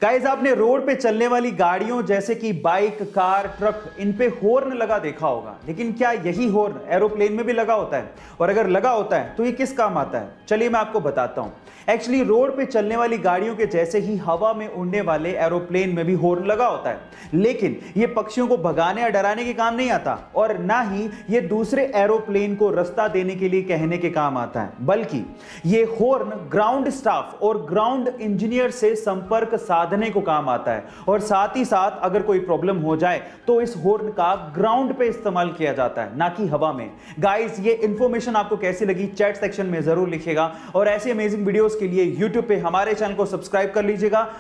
Guys, आपने road पे चलने वाली गाड़ियों जैसे कि बाइक, कार, ट्रक, इन पे हॉर्न लगा देखा होगा, लेकिन क्या यही हॉर्न एरोप्लेन में भी लगा होता है? और अगर लगा होता है तो ये किस काम आता है? चलिए मैं आपको बताता हूं। एक्चुअली रोड पे चलने वाली गाड़ियों के जैसे ही हवा में उड़ने वाले एरोप्लेन में भी हॉर्न लगा होता है, लेकिन ये पक्षियों को भगाने या डराने के काम नहीं आता और ना ही ये दूसरे एरोप्लेन को रास्ता देने के लिए कहने के काम आता है, बल्कि ये हॉर्न ग्राउंड स्टाफ और ग्राउंड इंजीनियर से संपर्क साधने को काम आता है। और साथ ही साथ अगर कोई प्रॉब्लम हो जाए तो इस हॉर्न का ग्राउंड पे इस्तेमाल किया जाता है, ना कि हवा में। गाइस, ये इंफॉर्मेशन आपको कैसी लगी चैट सेक्शन में जरूर लिखिएगा और ऐसी अमेजिंग वीडियोस के लिए यूट्यूब पे हमारे चैनल को सब्सक्राइब कर लीजिएगा।